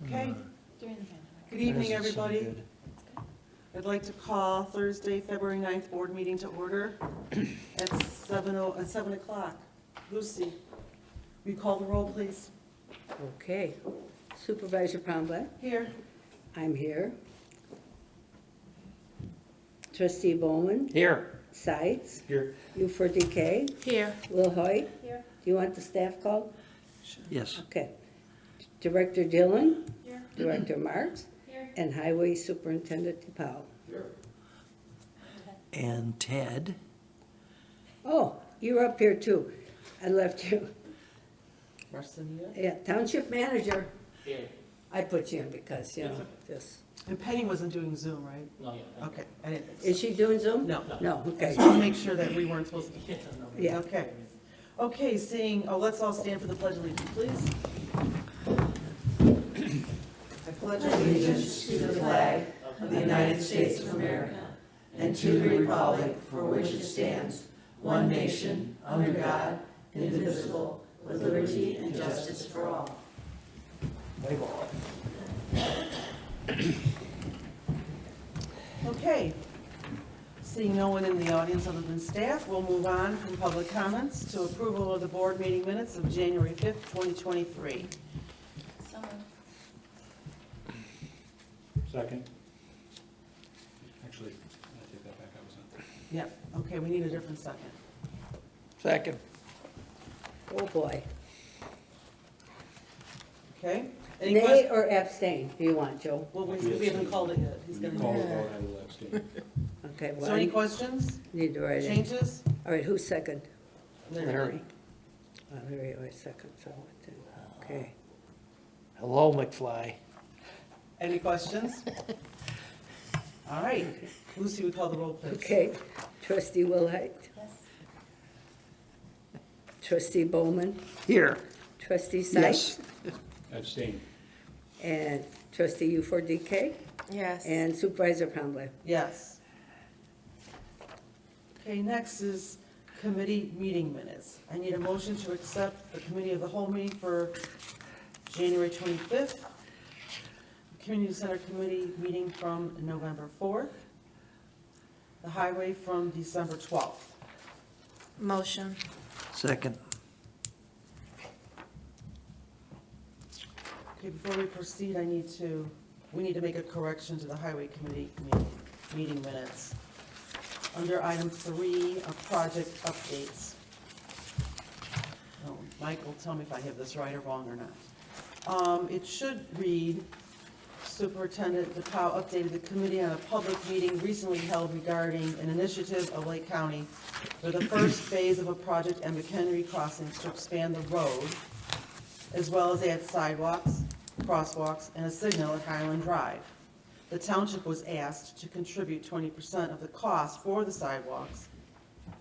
Okay, During the pandemic. good evening, That doesn't sound everybody. good. I'd like to call Thursday, February 9th, board meeting to order at 7 o'clock. Lucy, will you call the roll, please? Okay. Supervisor Pomblet, Here. I'm here. Trustee Bowman, Here. Sides, Here. you for DK, Here. Will Hoyt. Here. Do you want the staff called? Yes. Okay. Director Dillon, Here. Director Marks, Here. and Highway Superintendent DePaul. And Ted. Oh, you're up here too. I left you. Marcinia. Yeah, Township Manager. I put you in because, just, And Penny wasn't doing Zoom, right? No, yeah. Okay, I didn't. is she doing Zoom? No. No, okay. So I'll make sure that we weren't supposed to. Yeah. Okay. Okay, let's all stand for the pledge of allegiance, please. I pledge allegiance to the flag of the United States of America and to the republic for which it stands, one nation, under God, indivisible, with liberty and justice for all. Okay. Seeing no one in the audience other than staff, we'll move on from public comments to approval of the board meeting minutes of January 5th, 2023. So moved. Second. Actually, I take that back, I was not. Yep, okay, we need a different second. Second. Oh, boy. Okay? Any Nay questions? or abstain, do you want, Joe? Well, we haven't called it yet. He's You gonna. call the vote, I will abstain. Okay, Is there any one. questions, Need to write it. changes? All right, who's second? Larry. Larry, or second, so, okay. Hello, McFly. Any questions? All right, Lucy, we call the roll, please. Okay, trustee Wilhite, Yes. trustee Bowman, Here. trustee Yes. Sykes, Abstain. and trustee U4DK, Yes. and supervisor Pomblet. Yes. Okay, next is committee meeting minutes. I need a motion to accept the committee of the whole meeting for January 25th, community center committee meeting from November 4th, the highway from December 12th. Motion. Second. Okay, before we proceed, we need to make a correction to the highway committee meeting minutes. Under item 3 of project updates. Oh, Mike will tell me if I have this right or wrong or not. It should read, Superintendent DePaul updated the committee on a public meeting recently held regarding an initiative of Lake County for the first phase of a project at McHenry Crossings to expand the road, as well as add sidewalks, crosswalks, and a signal at Highland Drive. The township was asked to contribute 20% of the cost for the sidewalks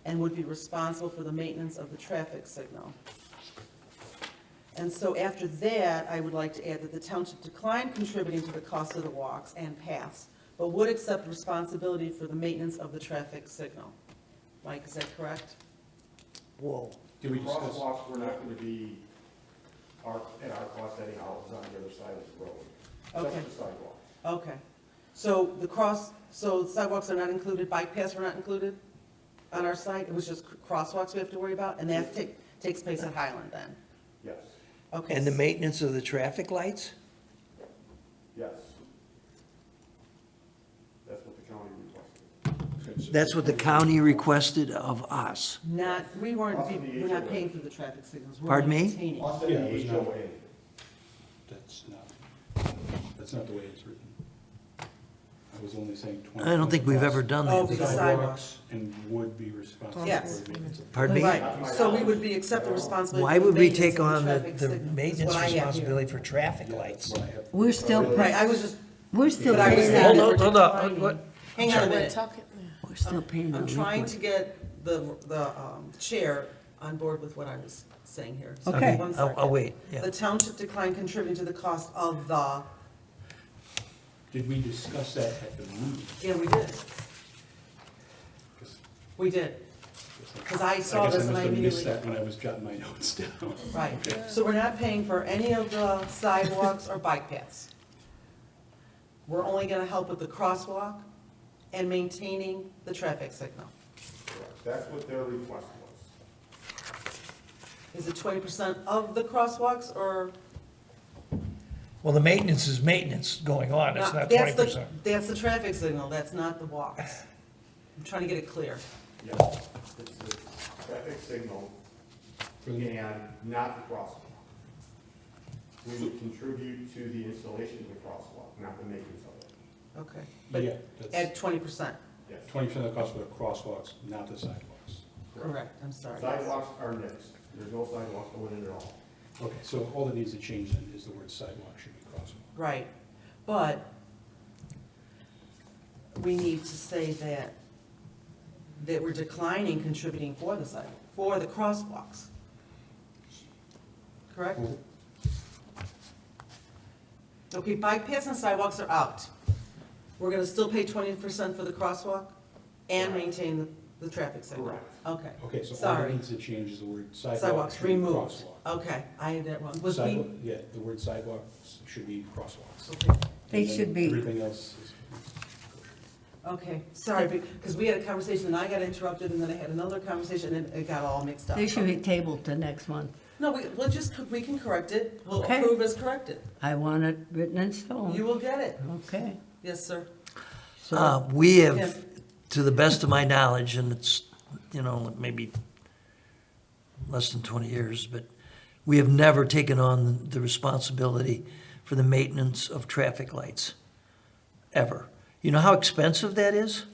and would be responsible for the maintenance of the traffic signal. And so after that, I would like to add that the township declined contributing to the cost of the walks and paths, but would accept responsibility for the maintenance of the traffic signal. Mike, is that correct? Whoa. Did we discuss? Crosswalks were not going to be at our cost anyhow, it was on the other side of the road. Okay. Just the sidewalks. Okay. So sidewalks are not included, bike paths were not included on our site? It was just crosswalks we have to worry about? And that takes place at Highland then? Yes, Okay. And the maintenance of the traffic lights? yes. That's what the county requested. That's what the county requested of us. We're not paying for the traffic signals. We're Pardon me? maintaining. Us Yeah, and it was the not- HOA. That's not the way it's written. I was only saying 20. I don't think we've ever done Oh, that. the sidewalks. And would be responsible Yes. for maintenance. Pardon me? Right, so we would accept the responsibility. Why for the would we maintenance take of on the traffic signal, is maintenance what I have here. responsibility for traffic Yeah, lights? that's what I have. We're still, Right, I was just, we're still but I was paying, saying Hold that on, we're hold on. declining. What? Hang on a minute. we're still paying. I'm on trying liquid. to get the chair on board with what I was saying here. So Okay. one I'll second. wait, yeah. The township declined contributing to the cost of the, Did we discuss that at the meeting? yeah, we did. 'Cause We did. Because I saw guess this and must I have missed immediately, that when I was jotting my notes down. right. So we're not paying for any of the sidewalks or bike paths. we're only gonna help with the crosswalk and maintaining the traffic signal. Correct. That's what their request was. Is it 20% of the crosswalks, or? Well, the maintenance is maintenance going on, it's not That's 20%. That's the traffic signal, that's not the walks. I'm trying to get it clear. Yes, it's the traffic signal and not the crosswalk. We would contribute to the installation of the crosswalk, not the maintenance of it. Okay. Yeah, But that's at 20%, Yes. 20% of the cost for the crosswalks, not the sidewalks. correct, I'm sorry. Sidewalks are nixed. There's no sidewalks going in at all. Okay, so all that needs to change then is the word sidewalk should be crosswalk. Right, but we need to say that we're declining contributing for the sidewalk, for the crosswalks. Correct? Well, Okay, bike paths and sidewalks are out. We're gonna still pay 20% for the crosswalk and Correct. maintain the traffic signal? Correct. Okay, Okay, so all that sorry. needs to change is the word sidewalk Sidewalks should be removed. crosswalk. Okay, I had that wrong. Was Sidewalk, we? yeah, the word sidewalks should be crosswalks. Okay. They And then should be. Everything else is. Okay, sorry, because we had a conversation and I got interrupted and then I had another conversation and it got all mixed up. They should be tabled to next month. No, we can correct it. We'll Okay. approve as corrected. I want it written in You stone. will get it. Okay. Yes, sir. So, We Yeah. have, to the best of my knowledge, and it's, maybe less than 20 years, but we have never taken on the responsibility for the maintenance of traffic lights, ever. You know how expensive that is?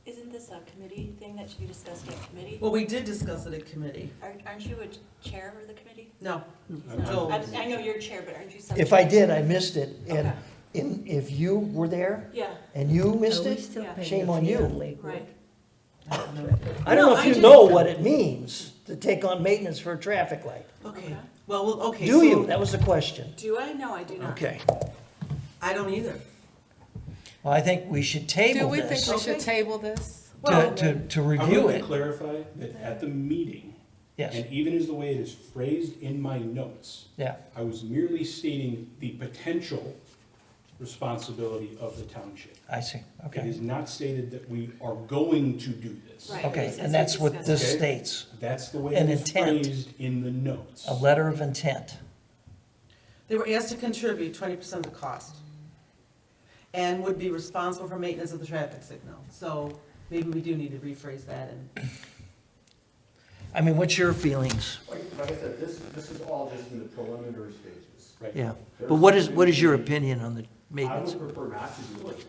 Isn't this a committee thing that should be discussed at committee? Well, we did discuss it at committee. Aren't you a chair of the committee? No, I'm- Joel. I know you're chair, but aren't you some? If I did, I missed it, and Okay. if you were there Yeah, and you are missed we it, still Yeah. paying shame the on fee you. Lakewood? right. I don't No, know I if you just- know what it means to take on maintenance for a traffic light. Okay, Okay. well, okay. Do so- you? That was the question. Do I? No, I do not. Okay. I don't either. Well, I think we should Do table we think this we should Okay. table this? Well, to I'm review going to it. clarify that at the meeting, Yes, and even as the way it is phrased in my notes, yeah. I was merely stating the potential responsibility of the township. I see, It okay. is not stated that we are going to do this. Right. Okay, Yes, and that's what this Okay. states, That's the way An it is intent. phrased in the notes. a letter of intent. they were asked to contribute 20% of the cost and would be responsible for maintenance of the traffic signal. So maybe we do need to rephrase that and, I mean, what's your feelings? Like I said, this is all just in the preliminary stages. Right. Yeah, but what is your opinion on the I maintenance? would prefer not to do it.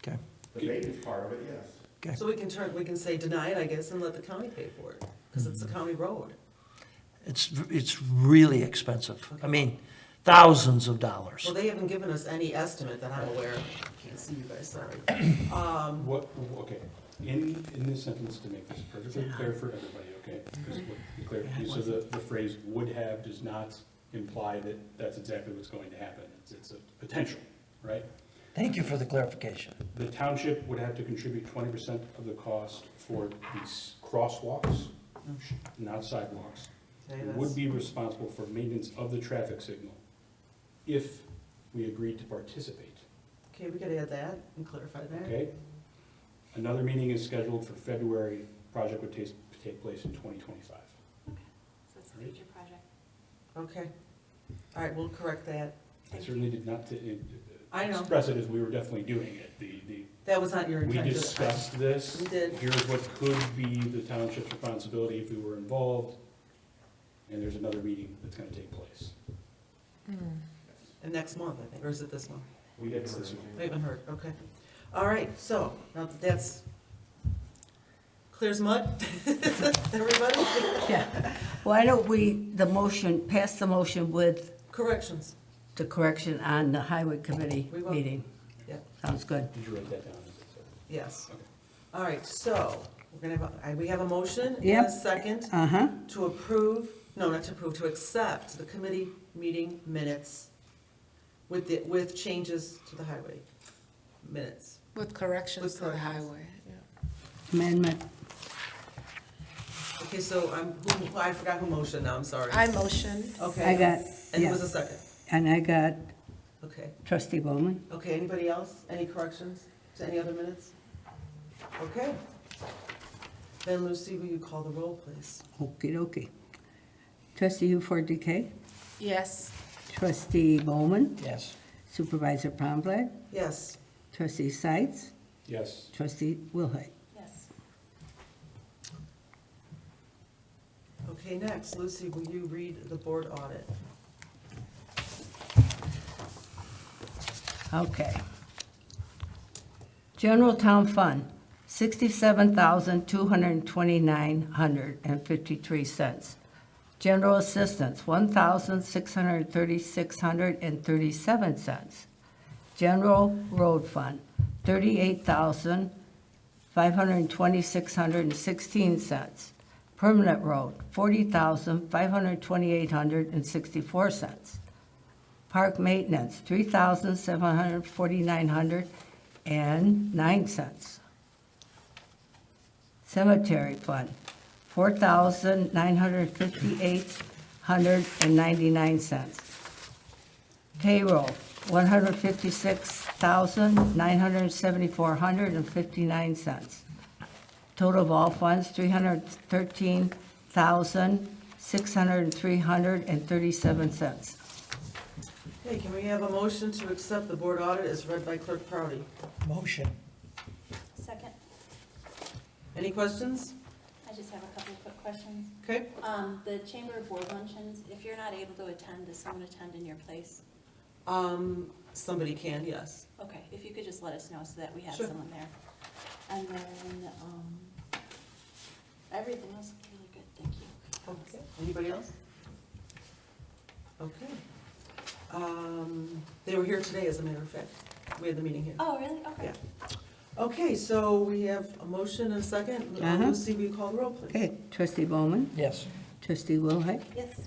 Okay, The maintenance part of it, yes. okay. so we can say deny it, I guess, and let the county pay for it, because it's a county road. It's really expensive. I mean, thousands of dollars. Well, they haven't given us any estimate that I'm aware of. Can't see you guys, sorry. Okay, in this sentence, to make this perfectly clear for everybody, okay? So the phrase would have does not imply that that's exactly what's going to happen. It's a potential, right? Thank you for the clarification. The township would have to contribute 20% of the cost for these crosswalks, not sidewalks. Okay, And that's- would be responsible for maintenance of the traffic signal if we agreed to participate, Okay, we gotta add that and clarify that. okay? Another meeting is scheduled for February. Project would take place in 2025. So it's a future project. Okay. All right, we'll correct that. I certainly did not I know. express it as we were definitely doing it. That was not your We intention. discussed this. We did. Here's what could be the township's responsibility if we were involved, and there's another meeting that's gonna take place. And next month, I think, or is it this month? We didn't hear This one. I haven't heard, okay. All right, so, now that that's clear as mud, everybody? Yeah. Why don't we, pass the motion with Corrections. the correction on the highway committee We will. meeting? Yep. Sounds good. Did you write that down? Is it so? Yes. Okay. All right, so, we're gonna have, we have a motion and Yep. a second Uh-huh. to approve, no, not to approve, to accept the committee meeting minutes with changes to the highway minutes. With corrections With to the corrections. highway, yeah. Amendment. Okay, so I forgot who motioned now, I'm sorry. I motion. Okay. I got, And who yeah, was the second? and I got Okay. Okay. Trustee Bowman? Okay, anybody else? Any corrections to any other minutes? Okay. Then Lucy, will you call the roll, please? Okey dokey. Trustee Huford-DK? Yes. Trustee Bowman? Yes. Supervisor Pomfret? Yes. Trustee Sights? Yes. Trustee Wilhite? Yes. Okay, next, Lucy, will you read the board audit? Okay. General Town Fund, $67,229.53. General Assistance, $1,636.37. General Road Fund, $38,526.16. Permanent Road, $40,528.64. Park Maintenance, $3,749.09. Cemetery Fund, $4,958.99. Payroll, $156,974.59. Total of all funds, $313,603.37. Okay, can we have a motion to accept the board audit as read by Clerk Proudy? Motion. Second, Any questions? I just have a couple of quick questions. Okay. The Chamber of Board luncheons, if you're not able to attend, does someone attend in your place? Somebody can, yes. Okay, if you could just let us know so that we have Sure. someone there. And then, everything else is really good, thank you. Okay. Anybody else? Okay. They were here today, as a matter of fact. We had the meeting here. Oh, really? Okay. Yeah. Okay, so we have a motion and a second. Lucy, will you call the roll, please? Okay, Trustee Bowman? Yes. Trustee Wilhite? Yes.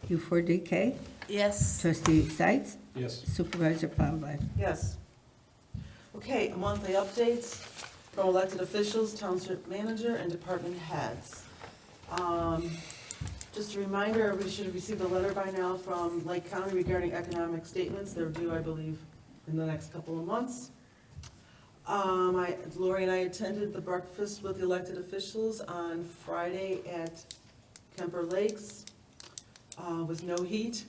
Huford-DK? Yes. Trustee Sights? Yes. Supervisor Pomfret? Yes. Okay, monthly updates from elected officials, township manager, and department heads. Just a reminder, everybody should have received a letter by now from Lake County regarding economic statements. They're due, I believe, in the next couple of months. Lori and I attended the breakfast with the elected officials on Friday at Kemper Lakes, with no heat.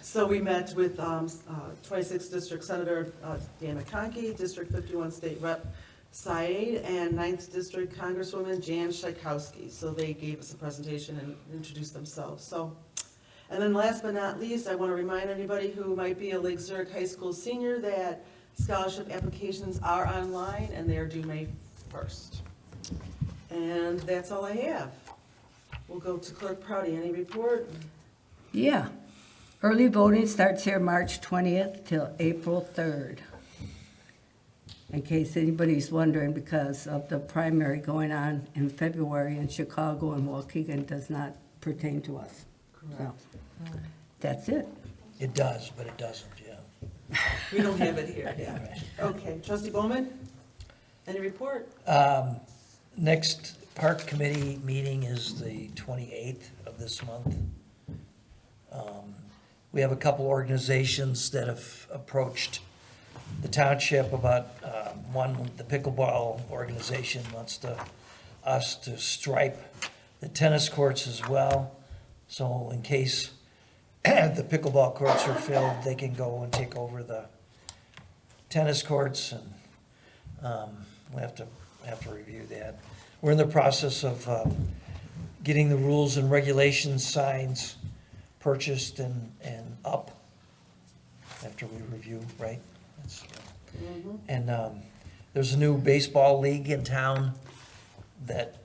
So we met with 26th District Senator Dan McConkey, District 51 State Rep Said, and 9th District Congresswoman Jan Schakowsky. So they gave us a presentation and introduced themselves. So, and then last but not least, I want to remind anybody who might be a Lake Zurich High School senior that scholarship applications are online and they are due May 1st. And that's all I have. We'll go to Clerk Proudy. Any report? Yeah. Early voting starts here March 20th till April 3rd. In case anybody's wondering, because of the primary going on in February in Chicago and Waukegan does not pertain to us. So, that's it. It does, but it doesn't, yeah. We don't have it here, yeah. Okay, Trustee Bowman? Any report? Next park committee meeting is the 28th of this month. We have a couple organizations that have approached the township about, one, the pickleball organization wants us to stripe the tennis courts as well. So in case the pickleball courts are filled, they can go and take over the tennis courts, and we have to review that. We're in the process of getting the rules and regulations signs purchased and up after we review, right? That's, and there's a new baseball league in town that,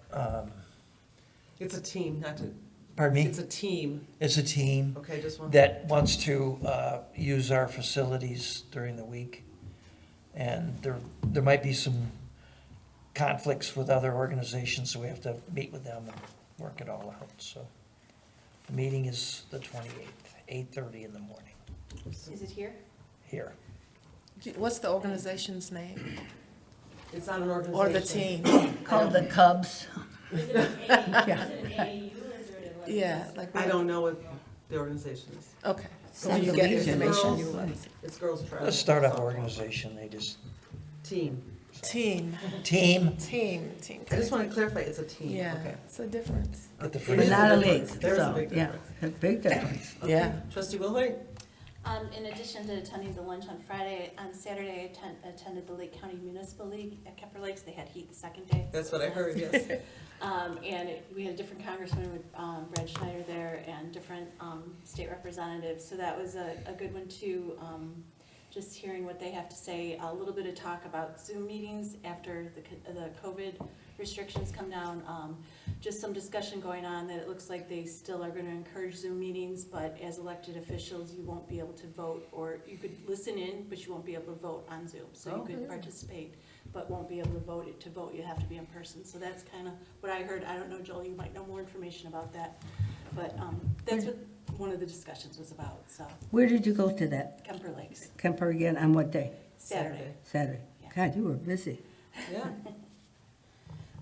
It's a team, not to, pardon me? it's a team. It's a team Okay, just one. that wants to use our facilities during the week. And there might be some conflicts with other organizations, so we have to meet with them and work it all out, so. The meeting is the 28th, 8:30 in the morning, Is it here? here. What's the organization's name? It's not an organization. Or the team? Called the Cubs. Yeah, like. I don't know what the organization is. Okay. So you get Legion. information Girls. you want. It's girls travel. A startup organization, they just, Team. Team, team, team. I just want to clarify, it's a team. Yeah, Okay. it's a difference. get the It But is free. not a difference. league, There's a so, big yeah, difference. a big difference. Okay. Yeah. Trustee Wilhoit? In addition to attending the lunch on Friday, on Saturday, I attended the Lake County Municipal League at Kemper Lakes. They had heat the second day. That's what I heard, yes. We had a different congressman with Brad Schneider there and different state representatives. So that was a good one too. Just hearing what they have to say, a little bit of talk about Zoom meetings after the COVID restrictions come down. Just some discussion going on that it looks like they still are going to encourage Zoom meetings, but as elected officials, you won't be able to vote, or you could listen in, but you won't be able to vote on Zoom. So you could participate, but won't be able to vote. To vote, you have to be in person. So that's kind of what I heard. I don't know, Joel, you might know more information about that. But that's what one of the discussions was about, so Where did you go to that? Kemper Lakes, Kemper again, on what day? Saturday. Saturday. Yeah. God, you were busy. Yeah.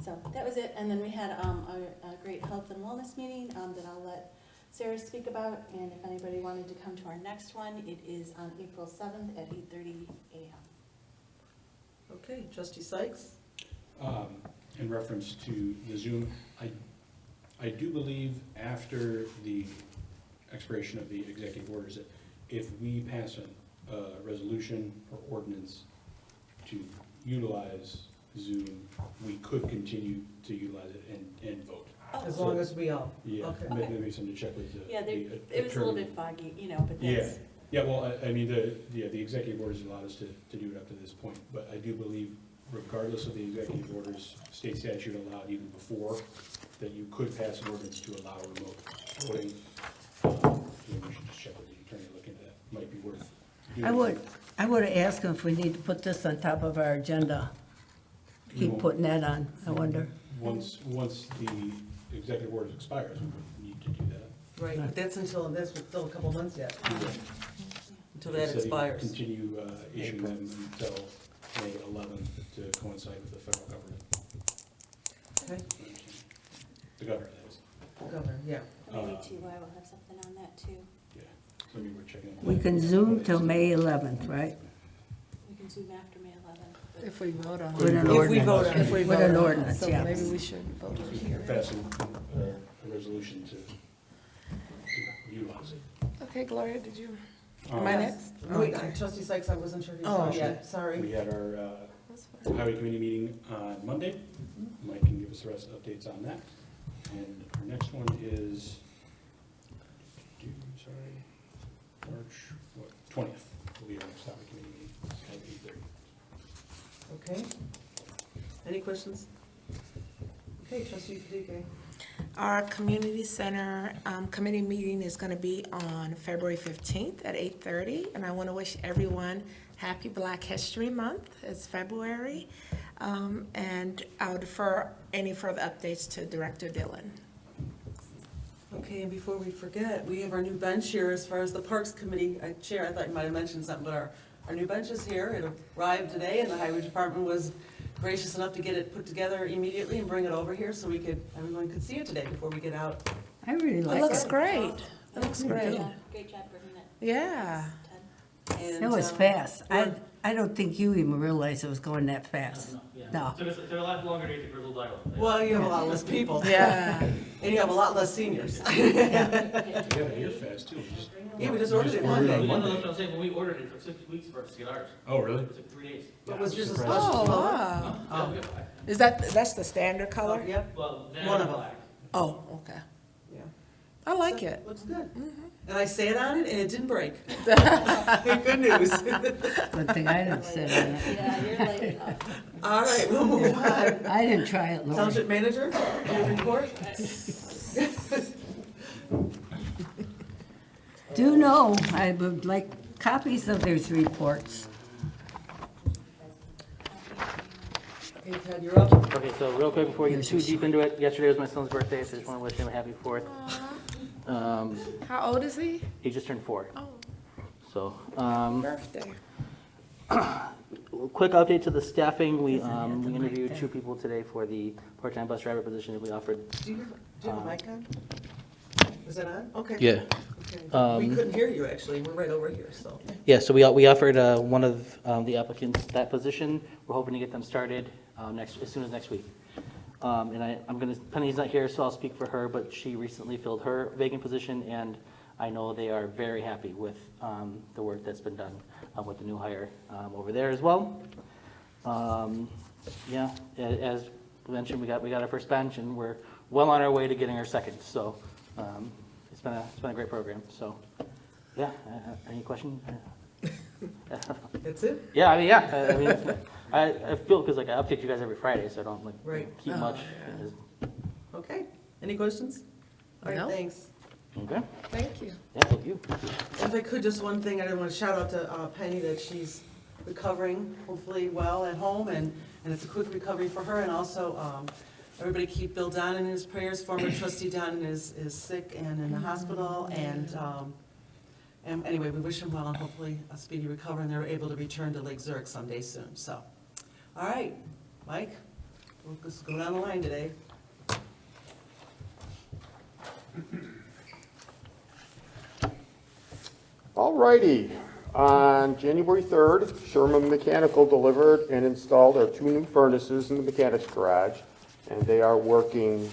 So that was it, and then we had a great health and wellness meeting that I'll let Sarah speak about, and if anybody wanted to come to our next one, it is on April 7th at 8:30 a.m. Okay, trustee Sykes? In reference to the Zoom, I do believe after the expiration of the executive orders, that if we pass a resolution or ordinance to utilize Zoom, we could continue to utilize it and vote. As long as we all. Yeah, Okay. maybe something to check with the. Yeah, the it was a little attorney. bit foggy, but Yeah, that's, yeah, well, I mean, the executive orders allowed us to do it up to this point, but I do believe regardless of the executive orders, state statute allowed even before, that you could pass an ordinance to allow remote voting. We should just check with the attorney, look into that, might be worth doing. I would have asked him if we need to put this on top of our agenda. Keep putting that on, I wonder. Once the executive orders expires, we would need to do that. Right, but that's still a couple months yet, until that He said he would expires. continue issuing them until May 11th to coincide with the federal government. Okay, The governor, that is. Governor, yeah. maybe TY will have something on that too. Yeah, so maybe we're checking. We can Zoom till May 11th, right? We can Zoom after May 11th. but- If we vote on With it. an If we ordinance. vote on it. If we With vote an on it. ordinance, So yeah. maybe we should vote on it here. Passing a resolution to utilize it. Okay, Gloria, did you, Um, am I next? Wait, trustee Sykes, I wasn't sure if you Oh, saw it okay. yet, sorry. We had our That's fine. highway committee meeting on Monday. Mike can give us the rest of the updates on that. And our next one is, March 20th will be our next highway committee meeting at 8:30. Okay. Any questions? Okay, trustee Fidike. Our community center committee meeting is going to be on February 15th at 8:30, and I want to wish everyone happy Black History Month. It's February, and I'll defer any further updates to Director Dillon. Okay, and before we forget, we have our new bench here as far as the Parks Committee. Chair, I thought you might have mentioned something, but our new bench is here. It arrived today, and the Highway Department was gracious enough to get it put together immediately and bring it over here so everyone could see it today before we get out. I really It like looks it. great. It looks great. Great job bringing it. Yeah. Ted. And, It was fast. I don't think you even realized it was going that fast. No. Took a lot longer to get to Grizzled Island. Well, you have a lot less people. Yeah. And you have a lot less seniors. You got it here fast too. Yeah, we just ordered it Monday. That's what I'm saying, when we ordered it, it took 6 weeks for us to get ours. Oh, really? It took 3 days. It was just a Surprised. special Oh, color. wow. Yeah, yeah. Is that's the standard color? Yep, Well, then One of them. black. Oh, okay. yeah. I like it. Looks good. And I sat on it and it didn't break. Good news. Good thing I didn't sit on it. Yeah, you're late enough. All right, we'll move on. I didn't try it, Lori. Township manager, your report? Do know, I would like copies of these reports. Okay, Ted, you're up. Okay, so real quick before we get too deep into it, yesterday was my son's birthday, so I just want to wish him a happy 4th. How old is he? He just turned 4. Oh, So, birthday. quick update to the staffing. We interviewed 2 people today for the part-time bus driver position that we offered. Do you have a mic on? Is it on? Okay. Yeah. We couldn't hear you, actually. We're right over here, so. Yeah, so we offered one of the applicants that position. We're hoping to get them started as soon as next week. And Penny's not here, so I'll speak for her, but she recently filled her vacant position, and I know they are very happy with the work that's been done with the new hire over there as well. Yeah, as mentioned, we got our first bench, and we're well on our way to getting our second. So it's been a great program. So yeah, any questions? That's it? Yeah, I mean, I feel because I update you guys every Friday, so I don't Right. keep Oh, much. Okay. Any questions? All right, No. thanks. Okay. Thank you. Yeah, thank you. If I could, just one thing, I did want to shout out to Penny that she's recovering, hopefully well at home, and it's a quick recovery for her, and also, everybody keep Bill Donnan in his prayers. Former trustee Donnan is sick and in the hospital, and anyway, we wish him well and hopefully a speedy recovery, and they're able to return to Lake Zurich someday soon, so. All right, Mike, we'll just go down the line today. All righty. On January 3rd, Sherman Mechanical delivered and installed our 2 new furnaces in the mechanics garage, and they are working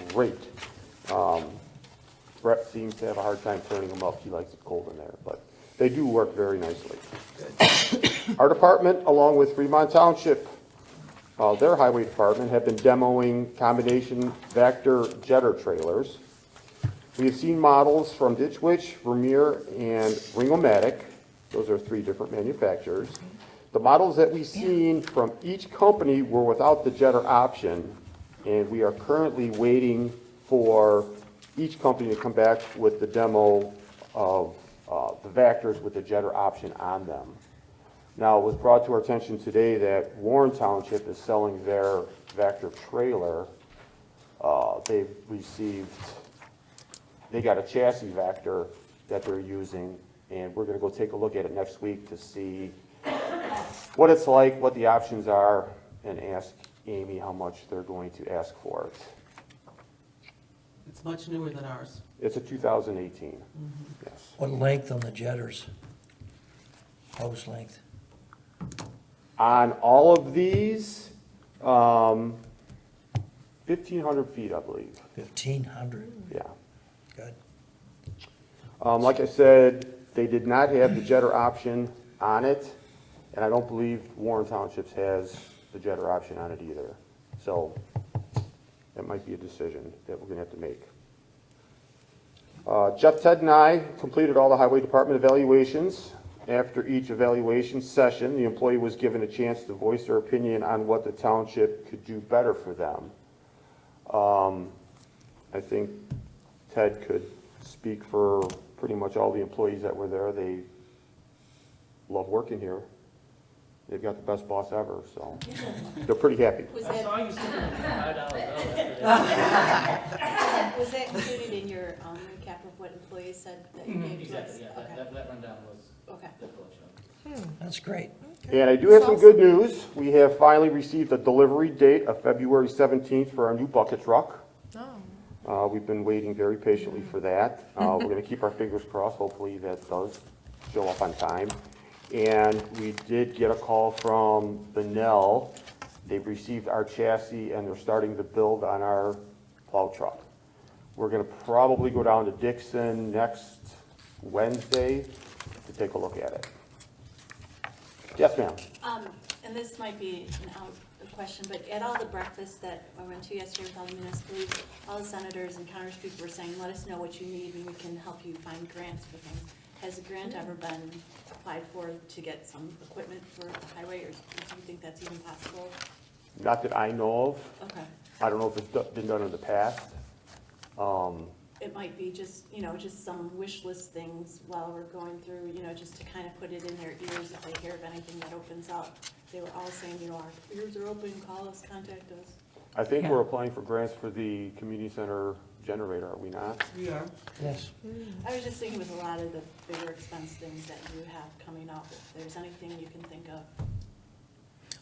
great. Brett seems to have a hard time turning them up. He likes it cold in there, but they do work very nicely. Our department, along with Fremont Township, their highway department, have been demoing combination Vector jetter trailers. We have seen models from Ditch Witch, Vermeer, and Ring-O-Matic. Those are 3 different manufacturers. The models that we've seen from each company were without the jetter option, and we are currently waiting for each company to come back with the demo of the Vectors with the jetter option on them. Now, it was brought to our attention today that Warren Township is selling their Vector trailer. They got a chassis Vector that they're using, and we're gonna go take a look at it next week to see what it's like, what the options are, and ask Amy how much they're going to ask for it. It's much newer than ours. It's a 2018, yes. What length on the jetters? Hose length? On all of these, 1,500 feet, I believe, 1,500, yeah. good. Like I said, they did not have the jetter option on it, and I don't believe Warren Townships has the jetter option on it either. So that might be a decision that we're gonna have to make. Jeff, Ted, and I completed all the highway department evaluations. After each evaluation session, the employee was given a chance to voice their opinion on what the township could do better for them. I think Ted could speak for pretty much all the employees that were there. They love working here. They've got the best boss ever, so they're pretty happy. Was that included in your recap of what employees said that you gave to us? Okay. That rundown was Okay. the collection of. That's great. And I do have some good news. We have finally received a delivery date of February 17th for our new bucket truck. We've been waiting very patiently for that. We're going to keep our fingers crossed. Hopefully that does show up on time. And we did get a call from Benell. They've received our chassis and they're starting to build on our plow truck. We're going to probably go down to Dixon next Wednesday to take a look at it. Yes, ma'am. And this might be an out question, but at all the breakfasts that I went to yesterday with all the municipal leaders, all the senators and congresspeople were saying, let us know what you need and we can help you find grants for things. Has a grant ever been applied for to get some equipment for the highway, or do you think that's even possible? Not that I know of. Okay. I don't know if it's been done in the past. It might be just, just some wish list things while we're going through, just to kind of put it in their ears if they hear of anything that opens up. They were all saying, our ears are open, call us, contact us. I think we're applying for grants for the community center generator, are we not? We are. Yes. I was just thinking with a lot of the bigger expense things that you have coming up, if there's anything you can think of.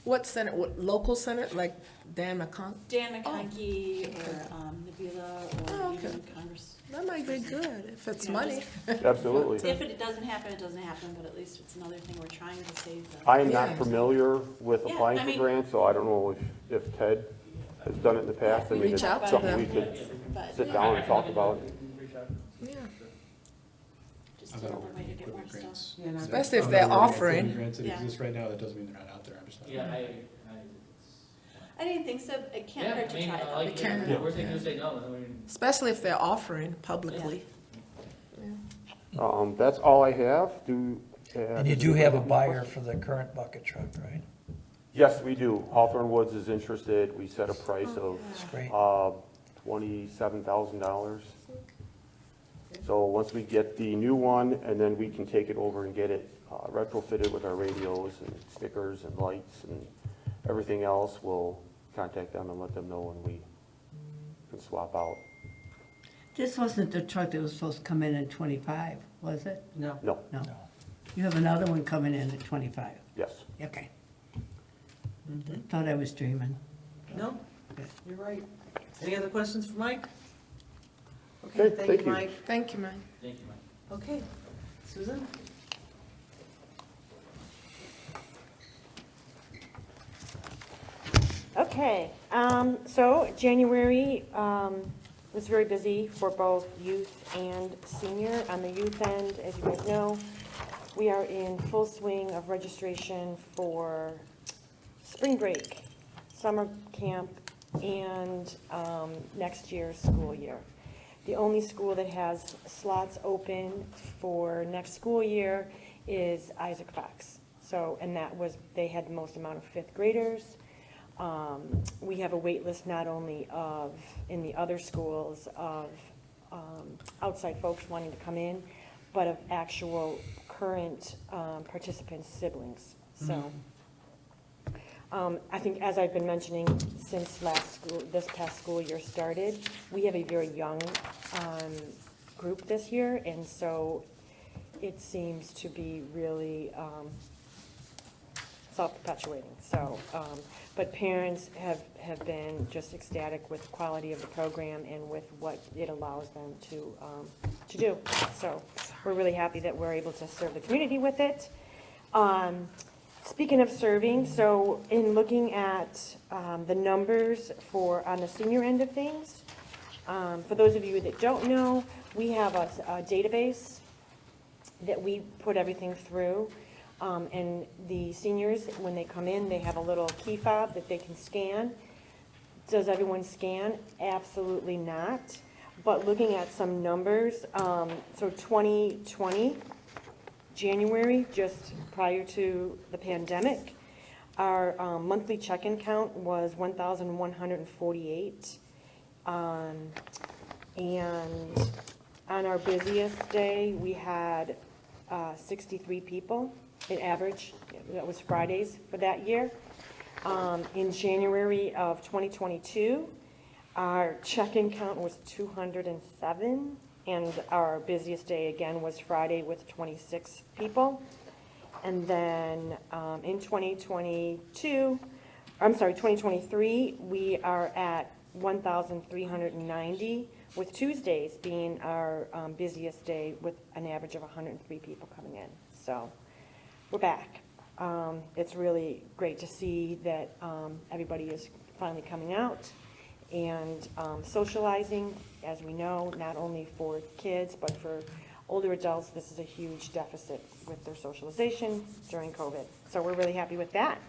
What center, what local center, like Dan McCon? Dan McConkey or Nabila Oh, or okay. even Congress. That might be good if it's Yeah, money. Absolutely. If it doesn't happen, it doesn't happen, but at least it's another thing we're trying to save the. I am Yeah. not familiar with Yeah, applying I for mean- grants, so I don't know if Ted has done it in the past. I mean, Reach it's out to something them. we could But sit down and talk about. Yeah. just I thought another way to get more equipment stuff. grants. You know, Especially if they're offering. Grants that Yeah. exist right now, that doesn't mean they're not out there, I'm just not. Yeah, I didn't think so. It can't yeah, hurt to try like, though. can. the worst they can do is say no, I mean. Especially if they're offering publicly. That's all I have. And you do have a buyer for the current bucket truck, right? Yes, we do. Hawthorne Woods is interested. We set a price of That's great. $27,000. So once we get the new one, and then we can take it over and get it retrofitted with our radios and stickers and lights and everything else, we'll contact them and let them know when we can swap out. This wasn't the truck that was supposed to come in 25, was it? No. No, No. You have another one coming in at 25. yes. Okay. Thought I was dreaming. No, you're right. Any other questions for Mike? Okay, Okay, thank thank you, you. Mike. Thank you, man. Thank you, Mike. Okay, Susan? Okay, so January was very busy for both youth and senior. On the youth end, as you guys know, we are in full swing of registration for spring break, summer camp, and next year's school year. The only school that has slots open for next school year is Isaac Fox. So, and that was, they had the most amount of fifth graders. We have a wait list not only of, in the other schools, of outside folks wanting to come in, but of actual current participants' siblings. So, I think as I've been mentioning since this past school year started, we have a very young group this year, and so it seems to be really self-perpetuating. So, but parents have been just ecstatic with the quality of the program and with what it allows them to do. So we're really happy that we're able to serve the community with it. Speaking of serving, so in looking at the numbers on the senior end of things, for those of you that don't know, we have a database that we put everything through. And the seniors, when they come in, they have a little key fob that they can scan. Does everyone scan? Absolutely not. But looking at some numbers, so 2020, January, just prior to the pandemic, our monthly check-in count was 1,148. And on our busiest day, we had 63 people. In average, that was Fridays for that year. In January of 2022, our check-in count was 207, and our busiest day again was Friday with 26 people. And then in 2023, we are at 1,390, with Tuesdays being our busiest day with an average of 103 people coming in. So we're back. It's really great to see that everybody is finally coming out and socializing. As we know, not only for kids, but for older adults, this is a huge deficit with their socialization during COVID. So we're really happy with that.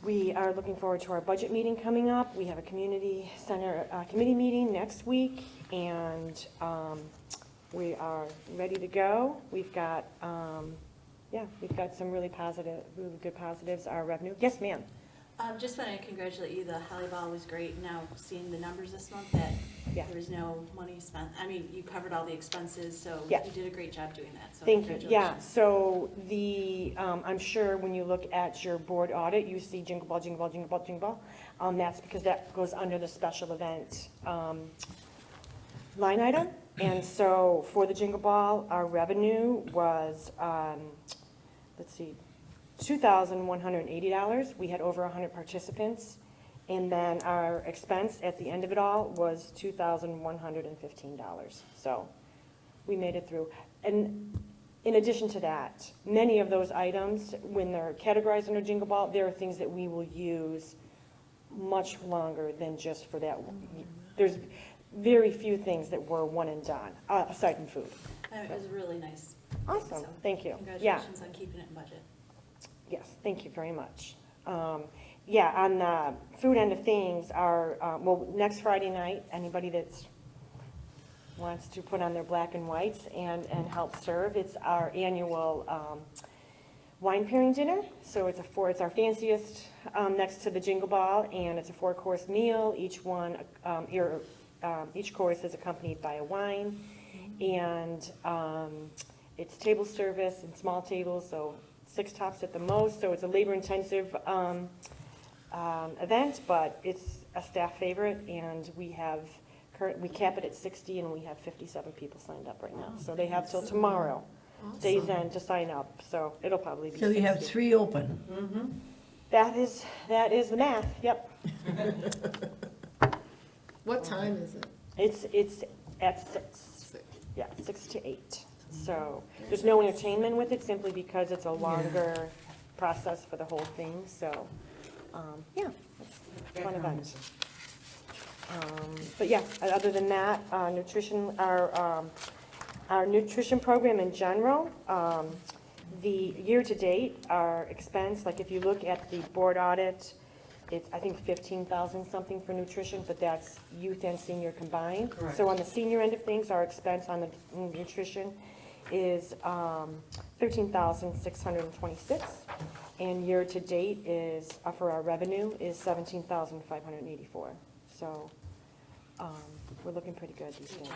We are looking forward to our budget meeting coming up. We have a community center committee meeting next week, and we are ready to go. We've got, we've got some really good positives. Our revenue. Yes, ma'am. Just want to congratulate you. The Holly Ball was great. Now seeing the numbers this month that Yeah. there was no money spent. I mean, you covered all the expenses, so Yeah. you did a great job doing that. So Thank you. Yeah, congratulations. so I'm sure when you look at your board audit, you see jingle ball, jingle ball, jingle ball, jingle ball. That's because that goes under the special event line item. And so for the jingle ball, our revenue was, let's see, $2,180. We had over 100 participants. And then our expense at the end of it all was $2,115. So we made it through. And in addition to that, many of those items, when they're categorized under Jingle Ball, there are things that we will use much longer than just for that. There's very few things that were one and done, aside from food. It was really nice. Awesome, So, thank you. Congratulations on keeping it in budget. Yes, thank you very much. Yeah, on the food end of things, well, next Friday night, anybody that's wants to put on their black and whites and help serve, it's our annual wine pairing dinner. So it's our fanciest next to the Jingle Ball, and it's a 4-course meal. Each course is accompanied by a wine, and it's table service and small tables, so 6 tops at the most. So it's a labor-intensive event, but it's a staff favorite, and we cap it at 60, and we have 57 people signed up right now. So they have till tomorrow, day's end, to sign up. So it'll probably be 60. So you have 3 open. That is the math. Yep. What time is it? It's at 6. Yeah, 6 to 8. So there's no entertainment with it, simply because it's a longer process for the whole thing. So yeah, it's a fun event. But yeah, other than that, nutrition, our nutrition program in general, the year-to-date, our expense, like if you look at the board audit, it's, I think, 15,000 something for nutrition, but that's youth and senior combined. Correct. So on the senior end of things, our expense on the nutrition is 13,626, and year-to-date is, for our revenue, is 17,584. So we're looking pretty good these days.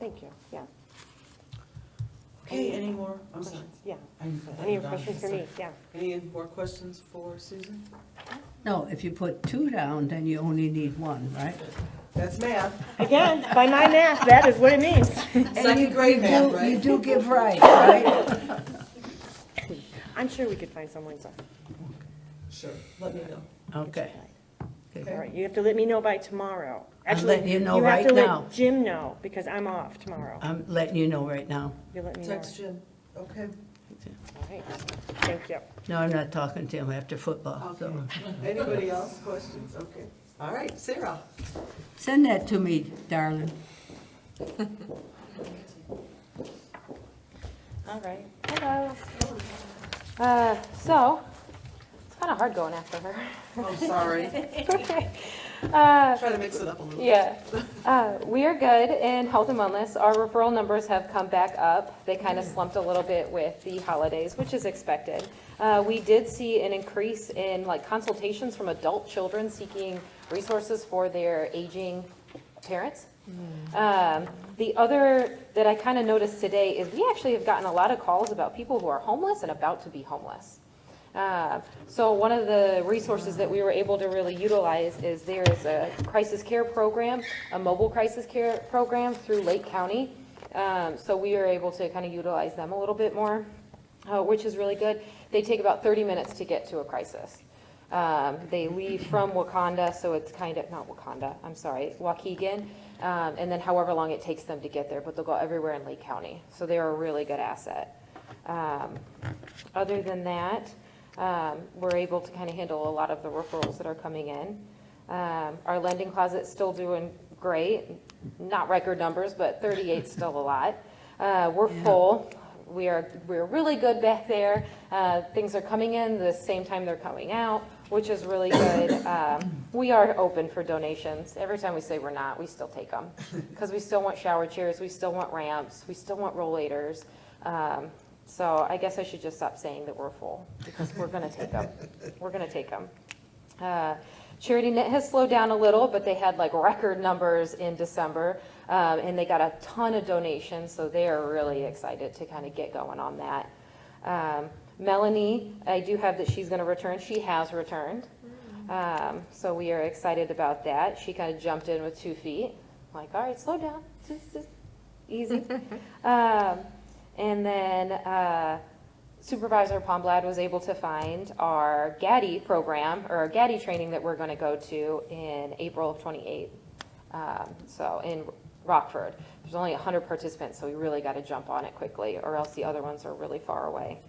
Thank you, yeah. Okay, any more? I'm sorry. Questions? Yeah. I thought Any you were done. questions for me? Yeah. Any more questions for Susan? No, if you put 2 down, then you only need 1, right? That's math. Again, by my math, that is what it means. Second grade math, You right? do give right, right? I'm sure we could find someone. Sure, let me know. Okay. All right, you have to let me know by tomorrow. I'm Actually, letting you know have right to now. let Jim know, because I'm off tomorrow. I'm letting you know right now. You'll let me know. Text Jim, okay? All right, thank you. No, I'm not talking to him after football, so. Okay. Anybody else, questions? Okay. All right, Sarah. Send that to me, darling. All right. Hello. So, it's kind of hard going after her. Oh, sorry. Okay. Try to mix it up a little. Yeah. We are good in health and wellness. Our referral numbers have come back up. They kind of slumped a little bit with the holidays, which is expected. We did see an increase in consultations from adult children seeking resources for their aging parents. The other that I kind of noticed today is we actually have gotten a lot of calls about people who are homeless and about to be homeless. So one of the resources that we were able to really utilize is there is a crisis care program, a mobile crisis care program through Lake County. So we are able to kind of utilize them a little bit more, which is really good. They take about 30 minutes to get to a crisis. They leave from Wakanda, so it's kind of, not Wakanda, I'm sorry, Waukegan, and then however long it takes them to get there, but they'll go everywhere in Lake County. So they're a really good asset. Other than that, we're able to kind of handle a lot of the referrals that are coming in. Our lending closet's still doing great, not record numbers, but 38's still a lot. We're full. We're really good back there. Things are coming in the same time they're coming out, which is really good. We are open for donations. Every time we say we're not, we still take them, because we still want shower chairs, we still want ramps, we still want rollators. So I guess I should just stop saying that we're full, because we're going to take them. We're going to take them. Charity Knit has slowed down a little, but they had record numbers in December, and they got a ton of donations, so they are really excited to kind of get going on that. Melanie, I do have that she's going to return. She has returned, so we are excited about that. She kind of jumped in with 2 feet. All right, slow down. Just easy. And then Supervisor Palmblad was able to find our GADI program, or our GADI training that we're gonna go to in April of '28. So in Rockford. There's only 100 participants, so we really gotta jump on it quickly, or else the other ones are really far away.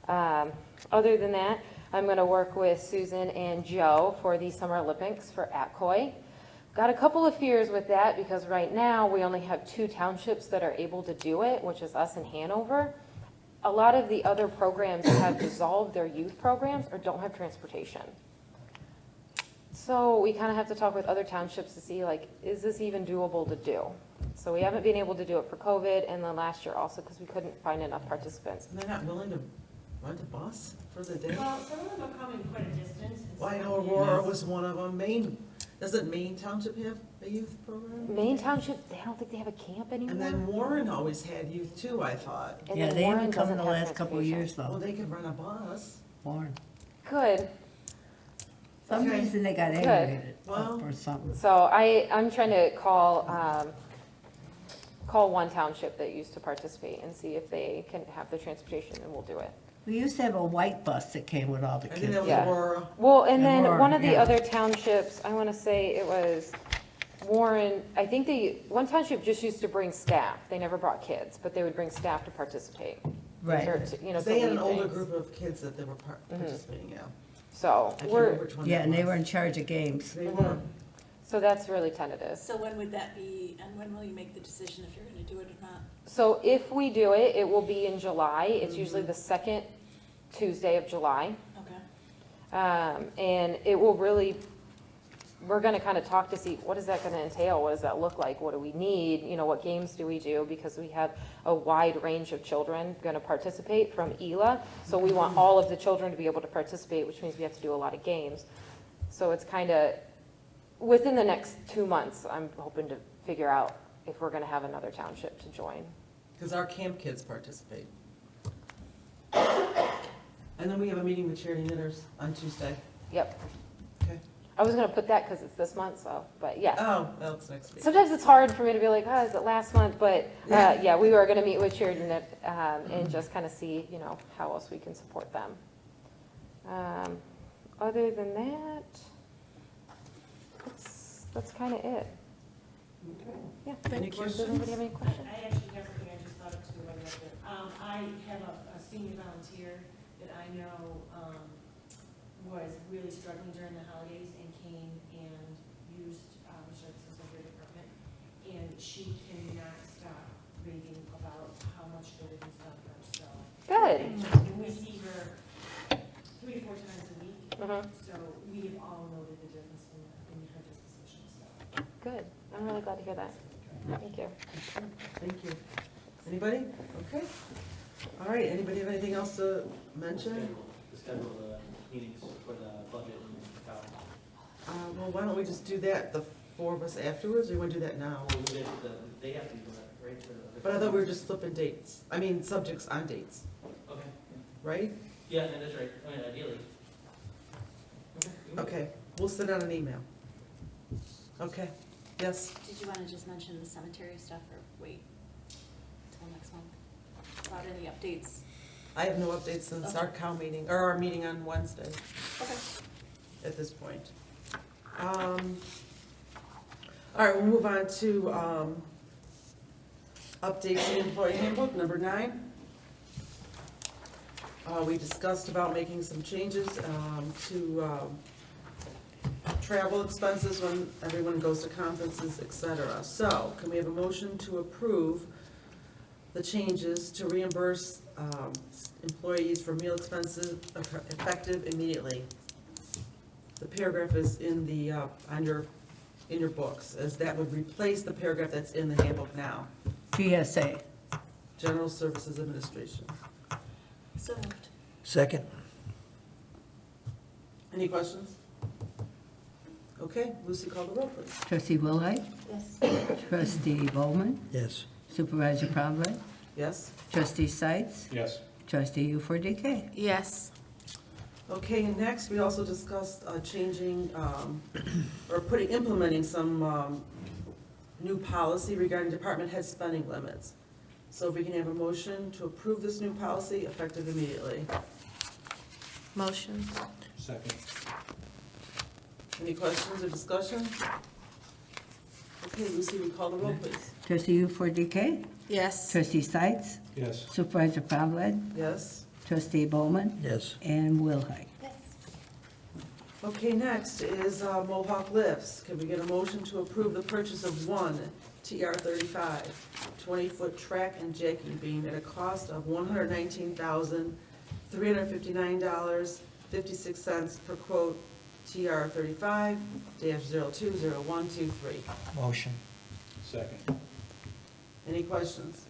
Other than that, I'm gonna work with Susan and Joe for the Summer Olympics for Atcoy. Got a couple of fears with that, because right now, we only have 2 townships that are able to do it, which is us and Hanover. A lot of the other programs have dissolved their youth programs or don't have transportation. So we kind of have to talk with other townships to see, like, is this even doable to do? So we haven't been able to do it for COVID, and then last year also because we couldn't find enough participants. And they're not willing to rent a bus for the day? Well, some of them are coming quite a distance. and Well, I some know of them- Aurora was one of them. Doesn't Maine Township have a youth program? Main Township, they don't think they have a camp And anymore. then Warren always had youth too, I thought. And Yeah, then they Warren haven't come in doesn't the have last couple of transportation. years Well, though. they could rent a bus. Warren. Good. Some Okay. reason they got Good. aggravated Well- or something. So I'm trying to call one township that used to participate and see if they can have the transportation, and we'll do it. We used to have a white bus that came with all the I think kids. that was Yeah. Aurora. Well, and And then Warren, one of the yeah. other townships, I want to say it was Warren, I think one township just used to bring staff. They never brought kids, but they would bring staff to participate. Right. Or to, you know, 'Cause to they had an lead older things. group of kids that they were participating, yeah. So I can't we're, remember which one Yeah, that and they was. were in charge of games. They were. so that's really tentative. So when would that be, and when will you make the decision if you're gonna do it or not? So if we do it, it will be in July. It's usually the second Tuesday of July. Okay. And it will really, we're gonna kind of talk to see, what is that gonna entail? What does that look like? What do we need? You know, what games do we do? Because we have a wide range of children gonna participate from Ela. So we want all of the children to be able to participate, which means we have to do a lot of games. So it's kind of, within the next 2 months, I'm hoping to figure out if we're gonna have another township to join. Because our camp kids participate. And then we have a meeting with charity knitters on Tuesday. Yep. Okay. I was gonna put that because it's this month, so, but yeah. Oh, well, it's next week. Sometimes it's hard for me to be like, oh, is it last month? But, yeah, we are gonna meet with Charity Knit, and just kind of see, you know, how else we can support them. Other than that, that's kind of it. Yeah. Any Does questions? anybody have any questions? I actually have something I just thought of too, while you're up there. I have a senior volunteer that I know, was really struggling during the holidays and came and used, services of your department. And she cannot stop raving about how much good it has done her, so. Good. And we see her 3 to 4 times a week, Mhm. so we have all noted the difference in her disposition, so. Good. I'm really glad to hear that. Thank you. Thank you. Anybody? Okay. All right, anybody have anything else to mention? Schedule the meetings for the budget and how. Well, why don't we just do that, the 4 of us afterwards, or you want to do that now? They have to do that, right? But I thought we were just flipping dates. I mean, subjects on dates, Okay. right? Yeah, that's right. I mean, ideally. Okay, we'll send out an email. Okay, yes? Did you wanna just mention the cemetery stuff, or wait till next month? About any updates? I have no updates since our cow meeting, or our meeting on Wednesday Okay. at this point. All right, we'll move on to update the employee handbook, number 9. We discussed about making some changes to travel expenses when everyone goes to conferences, et cetera. So, can we have a motion to approve the changes to reimburse employees for meal expenses effective immediately? The paragraph is in the, in your books, as that would replace the paragraph that's in the handbook now. GSA. General Services Administration. So moved. Second? Any questions? Okay, Lucy, call the roll, please. Trustee Wilhite, Yes. trustee Bowman, Yes. supervisor Pombly, Yes? trustee Sights, Yes. trustee U4DK. Yes. Okay, and next, we also discussed changing, or implementing some new policy regarding department head spending limits. So if we can have a motion to approve this new policy effective immediately. Motion. Second. Any questions or discussion? Okay, Lucy, we call the roll, please. Trustee UFORDK? Yes. Trustee Sites? Yes. Supervisor Pavlik? Yes? Trustee Bowman? Yes. And Wilhite? Okay, next is Mohawk Lifts. Can we get a motion to approve the purchase of one TR-35 20-foot track and jacking beam at a cost of $119,359.56 per quote TR-35-020123. Motion. Second. Any questions?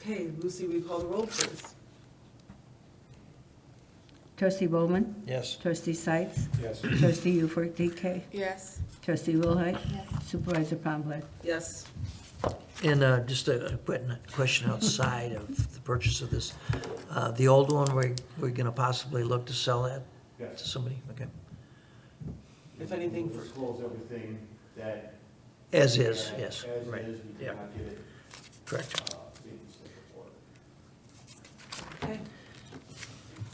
Okay, Lucy, will you call the roll, please? Trustee Bowman? Yes. Trustee Sites? Yes. Trustee UFORDK? Yes. Trustee Wilhite? Supervisor Pavlik? Yes. And just a quick question outside of the purchase of this. The old one, we're going to possibly look to sell that to Yes. somebody? Okay. If anything, We'll disclose everything that. As is, yes, As right. is, we Yeah. cannot get it, Correct. legal slip report. okay.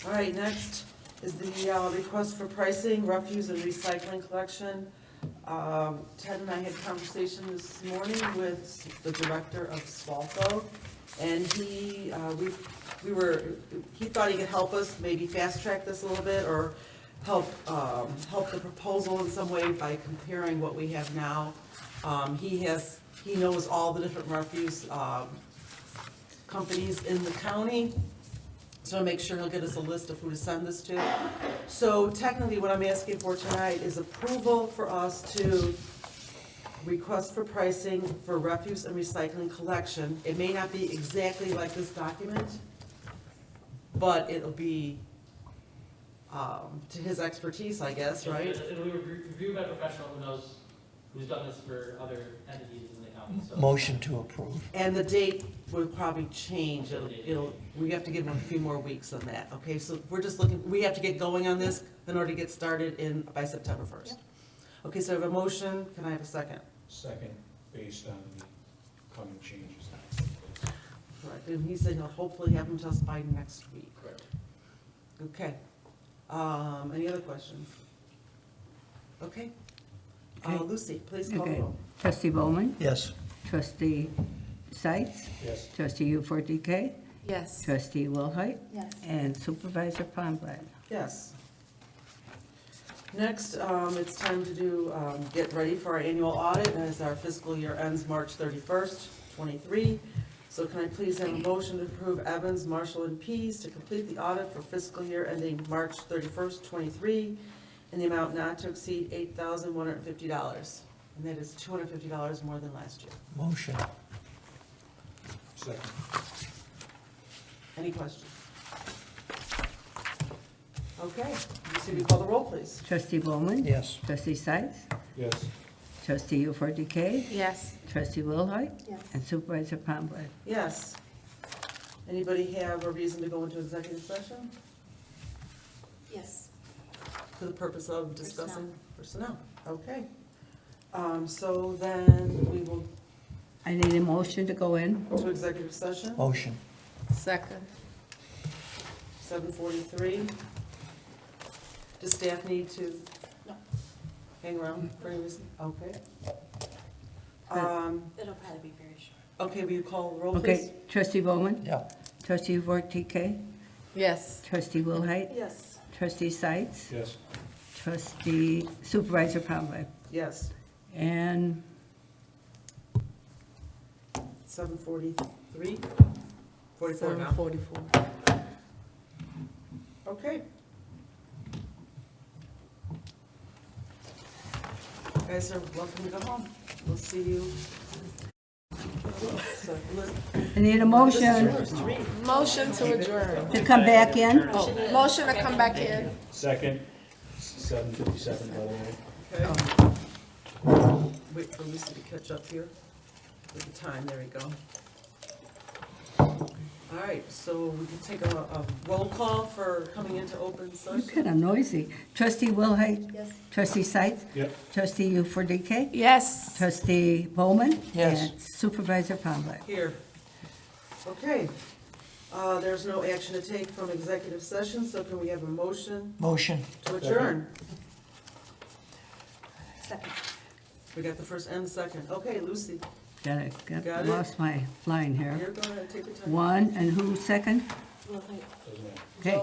All right, next is the request for pricing, refuse and recycling collection. Ted and I had a conversation this morning with the director of SWALCO, and he thought he could help us maybe fast track this a little bit, or help the proposal in some way by comparing what we have now. He knows all the different refuse companies in the county, so I'll make sure he'll get us a list of who to send this to. So technically, what I'm asking for tonight is approval for us to request for pricing for refuse and recycling collection. It may not be exactly like this document, but it'll be to his expertise, I guess, right? It'll be reviewed by a professional who knows, who's done this for other entities in the county, so. Motion to approve. And the date will probably change. We have to give him a few more weeks on that, okay? So we're just looking, we have to get going on this in order to get started by September 1st. Okay, so I have a motion. Can I have a second? Second, based on the coming changes. Correct. And he said he'll hopefully have them to us by next week. Correct. Okay. Any other questions? Okay. Okay. Lucy, please call the Okay. roll. Trustee Bowman? Yes. Trustee Sites? Yes. Trustee UFORDK? Yes. Trustee Wilhite? Yes. And Supervisor Pavlik? Yes. Next, it's time to get ready for our annual audit, as our fiscal year ends March 31st, 23. So can I please have a motion to approve Evans, Marshall, and Pease to complete the audit for fiscal year ending March 31st, 23, in the amount not to exceed $8,150. And that is $250 more than last year. Motion. Second. Any questions? Okay, Lucy, will you call the roll, please? Trustee Bowman? Yes. Trustee Sites? Yes. Trustee UFORDK? Yes. Trustee Wilhite? Yes. And Supervisor Pavlik? Yes. Anybody have a reason to go into executive session Yes. for the purpose of discussing personnel? Okay. So then we will I need a motion to go in. to executive session, Motion. Second. 7:43. Does staff need to No. hang around for any reason? Okay. It'll probably be very short. Okay, will you call the roll, please? Okay, Trustee Bowman? Yeah. Trustee UFORDK? Yes. Trustee Wilhite? Yes. Trustee Sites? Yes. Trustee Supervisor Pavlik? Yes, And 7:43. 44 now. 7:44. Okay. You guys are welcome to go home. We'll see you. So, I need a This is motion yours to read. Motion to adjourn. to come back in. Oh, motion to come back in. Second, 7:57, by the way. Okay. Wait for Lucy to catch up here with the time. There we go. All All right, so we can take a roll call for coming into open You're session. kind of noisy. Trustee Wilhite? Yes. Trustee Sights? Yep. Trustee Ufordike? Yes. Trustee Bowman? Yes. And Supervisor Pavlik? Here. Okay. There's no action to take from executive session, so can we have a motion Motion. to adjourn? Second. We got the first and the second. Okay, Lucy, Got it. Got it? Lost my line here. you're going to take your time. One, and who's second? Doesn't matter. Okay.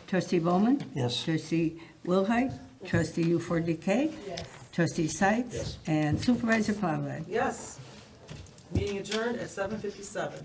Trustee Bowman? Yes. Trustee Wilhite? Trustee Ufordike? Yes. Trustee Sights? Yes. And Supervisor Pavlik? Yes. Meeting adjourned at 7:57.